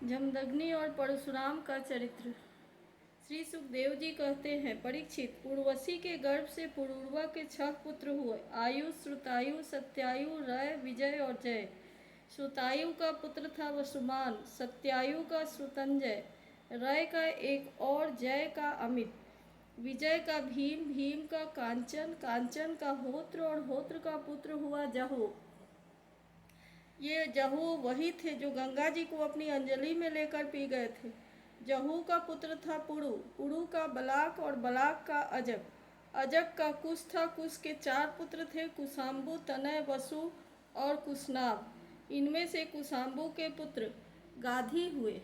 जमदग्नि और परशुराम का चरित्र। श्री सुखदेव जी कहते हैं, परीक्षित, उर्वशी के गर्भ से पुरूरवा के 6 पुत्र हुए, आयु, श्रुतायु, सत्यायु, रय, विजय और जय। श्रुतायु का पुत्र था वसुमान, सत्यायु का श्रुतंजय, रय का एक और, जय का अमित, विजय का भीम, भीम का कांचन, कांचन का होत्र और होत्र का पुत्र हुआ जहु। ये जहू वही थे जो गंगा जी को अपनी अंजलि में लेकर पी गए थे। जहू का पुत्र था पुरु, पुरु का बलाक और बलाक का अजक, अजक का कुश था। कुश के 4 पुत्र थे, कुशाम्बु, तनय, वसु और कुशनाभ। इनमें से कुशाम्बु के पुत्र गाधी हुए।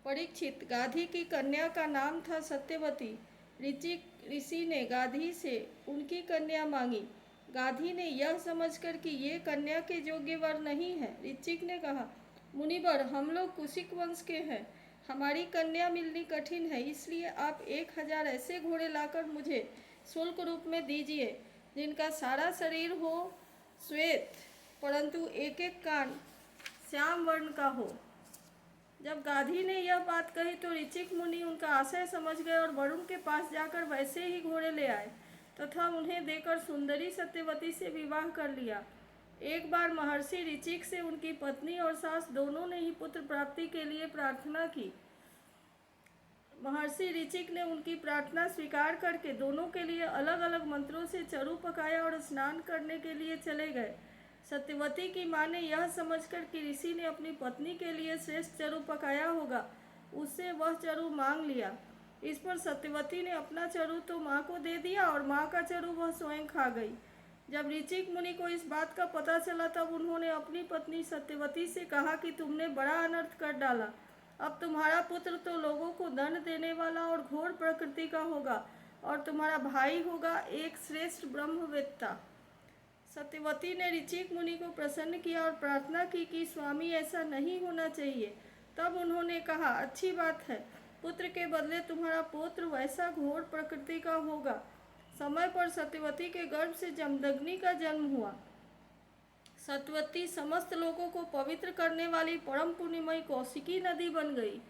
परीक्षित, गाधी की कन्या का नाम था सत्यवती। ऋषि ने गाधी से उनकी कन्या मांगी। गाधी ने यह समझकर कि ये कन्या के योग्य वर नहीं है, ऋचिक ने कहा, मुनिवर, हम लोग कुशिक वंश के हैं, हमारी कन्या मिलनी कठिन है, इसलिए आप 1000 ऐसे घोड़े लाकर मुझे शुल्क रूप में दीजिए, जिनका सारा शरीर हो श्वेत, परंतु एक एक कान श्याम वर्ण का हो। जब गाधी ने यह बात कही तो ऋचिक मुनि उनका आशय समझ गए और वरुण के पास जाकर वैसे ही घोड़े ले आए तथा उन्हें देकर सुंदरी सत्यवती से विवाह कर लिया। एक बार महर्षि ऋचिक से उनकी पत्नी और सास दोनों ने ही पुत्र प्राप्ति के लिए प्रार्थना की। महर्षि ऋचिक ने उनकी प्रार्थना स्वीकार करके दोनों के लिए अलग अलग मंत्रों से चरु पकाया और स्नान करने के लिए चले गए। सत्यवती की माँ ने यह समझकर कि ऋषि ने अपनी पत्नी के लिए श्रेष्ठ चरु पकाया होगा, उससे वह चरु मांग लिया। इस पर सत्यवती ने अपना चरु तो माँ को दे दिया और माँ का चरु वह स्वयं खा गई। जब ऋचिक मुनि को इस बात का पता चला तब उन्होंने अपनी पत्नी सत्यवती से कहा कि तुमने बड़ा अनर्थ कर डाला। अब तुम्हारा पुत्र तो लोगों को दंड देने वाला और घोर प्रकृति का होगा और तुम्हारा भाई होगा एक श्रेष्ठ ब्रह्मवेत्ता। सत्यवती ने ऋचिक मुनि को प्रसन्न किया और प्रार्थना की कि स्वामी, ऐसा नहीं होना चाहिए। तब उन्होंने कहा, अच्छी बात है, पुत्र के बदले तुम्हारा पौत्र वैसा घोर प्रकृति का होगा। समय पर सत्यवती के गर्भ से जमदग्नि का जन्म हुआ। सत्यवती समस्त लोगों को पवित्र करने वाली परम पुण्यमयी कौशिकी नदी बन गई।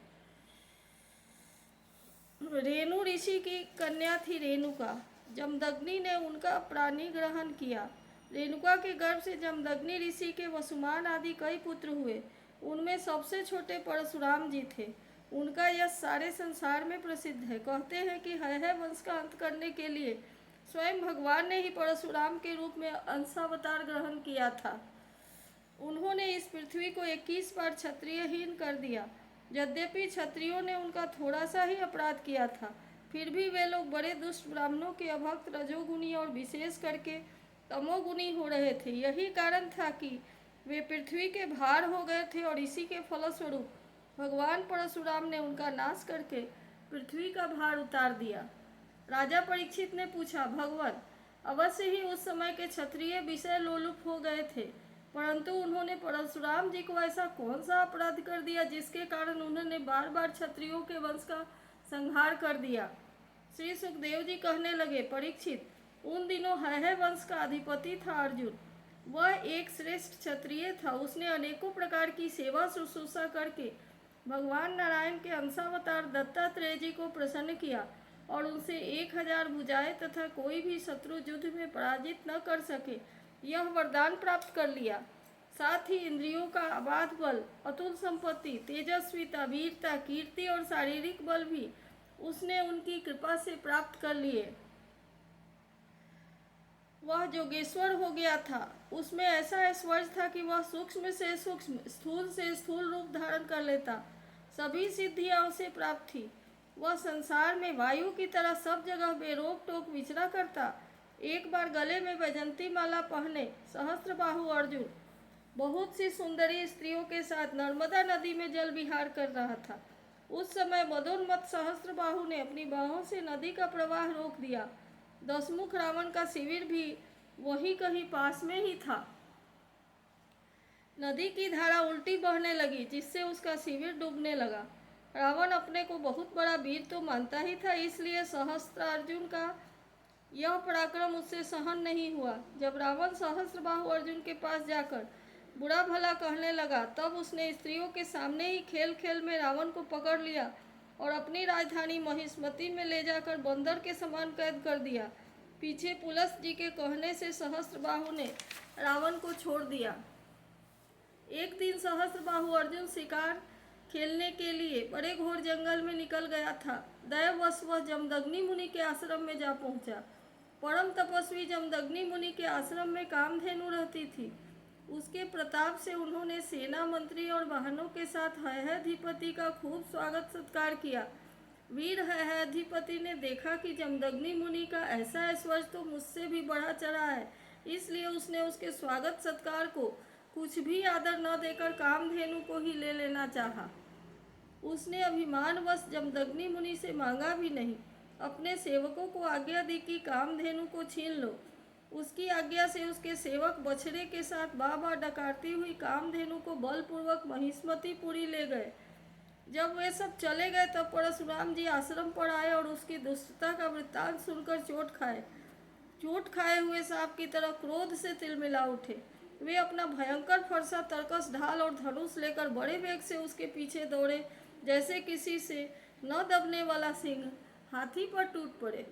रेणु ऋषि की कन्या थी रेणुका। जमदग्नि ने उनका प्राणी ग्रहण किया। रेणुका के गर्भ से जमदग्नि ऋषि के वसुमान आदि कई पुत्र हुए। उनमें सबसे छोटे परशुराम जी थे। उनका यश सारे संसार में प्रसिद्ध है। कहते हैं कि है वंश का अंत करने के लिए स्वयं भगवान ने ही परशुराम के रूप में अंशावतार ग्रहण किया था। उन्होंने इस पृथ्वी को 21 बार क्षत्रियहीन कर दिया। यद्यपि क्षत्रियों ने उनका थोड़ा सा ही अपराध किया था, फिर भी वे लोग बड़े दुष्ट ब्राह्मणों के अभक्त, रजोगुणी और विशेष करके तमोगुणी हो रहे थे। यही कारण था कि वे पृथ्वी के भार हो गए थे और इसी के फलस्वरूप भगवान परशुराम ने उनका नाश करके पृथ्वी का भार उतार दिया। राजा परीक्षित ने पूछा, भगवान, अवश्य ही उस समय के क्षत्रिय विषय लोलुप हो गए थे, परंतु उन्होंने परशुराम जी को ऐसा कौन सा अपराध कर दिया जिसके कारण उन्होंने बार बार क्षत्रियों के वंश का संहार कर दिया। श्री सुखदेव जी कहने लगे, परीक्षित, उन दिनों है वंश का अधिपति था अर्जुन। वह एक श्रेष्ठ क्षत्रिय था। उसने अनेकों प्रकार की सेवा शुश्रूषा करके भगवान नारायण के अंशावतार दत्तात्रेय जी को प्रसन्न किया और उनसे 1000 भुजाएं तथा कोई भी शत्रु युद्ध में पराजित न कर सके, यह वरदान प्राप्त कर लिया। साथ ही इंद्रियों का अबाध बल, अतुल संपत्ति, तेजस्विता, वीरता, कीर्ति और शारीरिक बल भी उसने उनकी कृपा से प्राप्त कर लिए। वह जोगेश्वर हो गया था। उसमें ऐसा ऐश्वर्य था कि वह सूक्ष्म से सूक्ष्म, स्थूल से स्थूल रूप धारण कर लेता। सभी सिद्धियां उसे प्राप्त थी। वह संसार में वायु की तरह सब जगह बेरोक टोक विचरा करता। एक बार गले में वैजंती माला पहने सहस्त्रबाहु अर्जुन बहुत सी सुंदरी स्त्रियों के साथ नर्मदा नदी में जल विहार कर रहा था। उस समय मदोन्मत्त सहस्त्रबाहु ने अपनी बाहों से नदी का प्रवाह रोक दिया। दशमुख रावण का शिविर भी वही कहीं पास में ही था। नदी की धारा उल्टी बहने लगी, जिससे उसका शिविर डूबने लगा। रावण अपने को बहुत बड़ा वीर तो मानता ही था, इसलिए सहस्त्रार्जुन का यह पराक्रम उससे सहन नहीं हुआ। जब रावण सहस्त्रबाहु अर्जुन के पास जाकर बुरा भला कहने लगा। तब उसने स्त्रियों के सामने ही खेल खेल में रावण को पकड़ लिया और अपनी राजधानी महिष्मति में ले जाकर बंदर के समान कैद कर दिया। पीछे पुलस्त जी के कहने से सहस्त्रबाहु ने रावण को छोड़ दिया। एक दिन सहस्त्रबाहु अर्जुन शिकार खेलने के लिए बड़े घोर जंगल में निकल गया था। दैववश वह जमदग्नि मुनि के आश्रम में जा पहुंचा। परम तपस्वी जमदग्नि मुनि के आश्रम में कामधेनु रहती थी। उसके प्रताप से उन्होंने सेना मंत्री और वाहनों के साथ हैहधिपति का खूब स्वागत सत्कार किया। वीर हैहधिपति ने देखा कि जमदग्नि मुनि का ऐसा ऐश्वर्य तो मुझसे भी बढ़ा चढ़ा है, इसलिए उसने उसके स्वागत सत्कार को कुछ भी आदर न देकर कामधेनु को ही ले लेना चाहा। उसने अभिमानवश जमदग्नि मुनि से मांगा भी नहीं। अपने सेवकों को आज्ञा दी कि कामधेनु को छीन लो। उसकी आज्ञा से उसके सेवक बछड़े के साथ बाबा डकारती हुई कामधेनु को बलपूर्वक महिष्मतिपुरी ले गए। जब वे सब चले गए तब परशुराम जी आश्रम पर आए और उसकी दुष्टता का वृत्तांत सुनकर चोट खाए हुए सांप की तरह क्रोध से तिलमिला उठे। वे अपना भयंकर फरसा, तरकस, ढाल और धनुष लेकर बड़े वेग से उसके पीछे दौड़े, जैसे किसी से न दबने वाला सिंह हाथी पर टूट पड़े।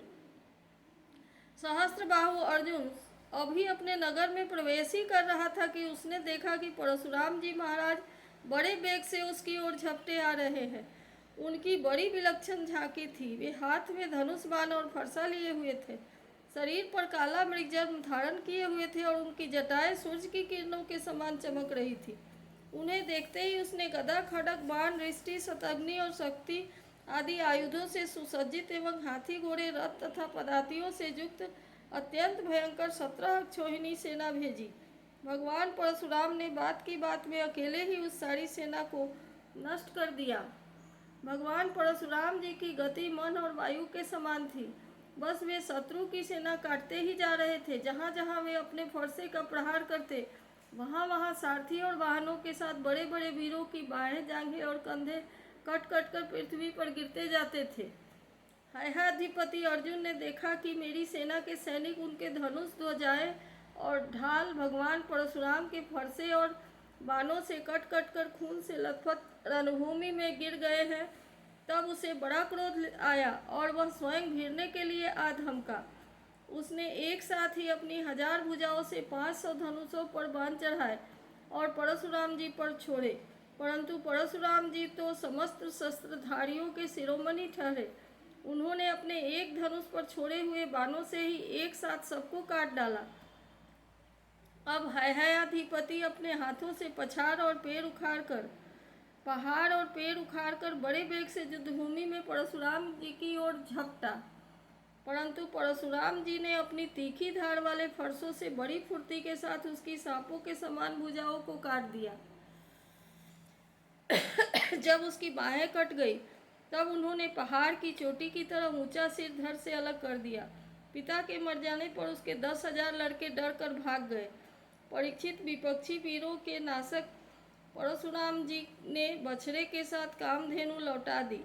सहस्त्रबाहु अर्जुन अभी अपने नगर में प्रवेश ही कर रहा था कि उसने देखा कि परशुराम जी महाराज बड़े वेग से उसकी ओर झपटे आ रहे हैं। उनकी बड़ी विलक्षण झांकी थी। वे हाथ में धनुष, बाण और फरसा लिए हुए थे। शरीर पर काला मृगजन्म धारण किए हुए थे और उनकी जटाएं सूर्य की किरणों के समान चमक रही थी। उन्हें देखते ही उसने गदा, खड्ग, बाण, रिष्टि, शतघ्नि और शक्ति आदि आयुधों से सुसज्जित एवं हाथी, घोड़े, रथ तथा पदातियों से युक्त अत्यंत भयंकर 17 अक्षौहिणी सेना भेजी। भगवान परशुराम ने बात की बात में अकेले ही उस सारी सेना को नष्ट कर दिया। भगवान परशुराम जी की गति मन और वायु के समान थी। बस वे शत्रु की सेना काटते ही जा रहे थे। जहाँ जहाँ वे अपने फरसे का प्रहार करते, वहाँ वहाँ सारथी और वाहनों के साथ बड़े बड़े वीरों की बाहें, जांघें और कंधे कट कट कर पृथ्वी पर गिरते जाते थे। हैहधिपति अर्जुन ने देखा कि मेरी सेना के सैनिक उनके धनुष, ध्वजाएं और ढाल भगवान परशुराम के फरसे और बाणों से कट कट कर खून से लथपथ रणभूमि में गिर गए हैं। तब उसे बड़ा क्रोध आया और वह स्वयं भिड़ने के लिए आ धमका। उसने एक साथ ही अपनी 1000 भुजाओं से 500 धनुषों पर बाण चढ़ाए और परशुराम जी पर छोड़े। परंतु परशुराम जी तो समस्त शस्त्रधारियों के शिरोमणि ठहरे। उन्होंने अपने एक धनुष पर छोड़े हुए बाणों से ही एक साथ सबको काट डाला। अब हैहधिपति अपने हाथों से पहाड़ और पेड़ उखाड़कर बड़े वेग से युद्धभूमि में परशुराम जी की ओर झपटा। परंतु परशुराम जी ने अपनी तीखी धार वाले फरसों से बड़ी फुर्ती के साथ उसकी सांपों के समान भुजाओं को काट दिया। जब उसकी बाहें कट गई तब उन्होंने पहाड़ की चोटी की तरह ऊंचा सिर धड़ से अलग कर दिया। पिता के मर जाने पर उसके 10,000 लड़के डर कर भाग गए। परीक्षित विपक्षी वीरों के नाशक परशुराम जी ने बछड़े के साथ कामधेनु लौटा दी।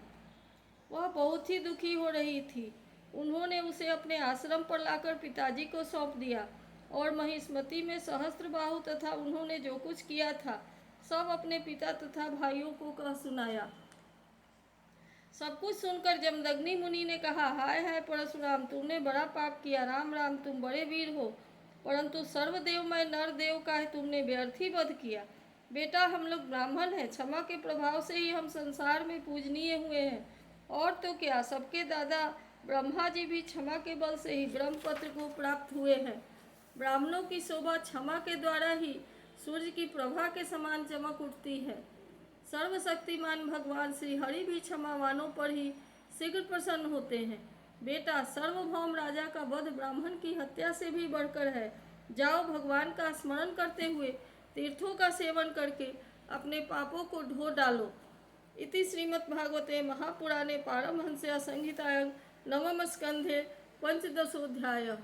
वह बहुत ही दुखी हो रही थी। उन्होंने उसे अपने आश्रम पर लाकर पिताजी को सौंप दिया और महिष्मति में सहस्त्रबाहु तथा उन्होंने जो कुछ किया था सब अपने पिता तथा भाइयों को कह सुनाया। सब कुछ सुनकर जमदग्नि मुनि ने कहा, हाय हाय परशुराम, तुमने बड़ा पाप किया। राम राम, तुम बड़े वीर हो, परंतु सर्वदेवमय नरदेव का तुमने व्यर्थ ही वध किया। बेटा, हम लोग ब्राह्मण हैं, क्षमा के प्रभाव से ही हम संसार में पूजनीय हुए हैं। और तो क्या, सबके दादा ब्रह्मा जी भी क्षमा के बल से ही ब्रह्मपत्र को प्राप्त हुए हैं। ब्राह्मणों की शोभा क्षमा के द्वारा ही सूर्य की प्रभा के समान चमक उठती है। सर्वशक्तिमान भगवान श्री हरि भी क्षमावानों पर ही शीघ्र प्रसन्न होते हैं। बेटा, सार्वभौम राजा का वध ब्राह्मण की हत्या से भी बढ़कर है। जाओ, भगवान का स्मरण करते हुए तीर्थों का सेवन करके अपने पापों को धो डालो। इति श्रीमद्भागवते महापुराणे पारमहंस्यां संहितायां नवम स्कंधे पंचदशोऽध्यायः।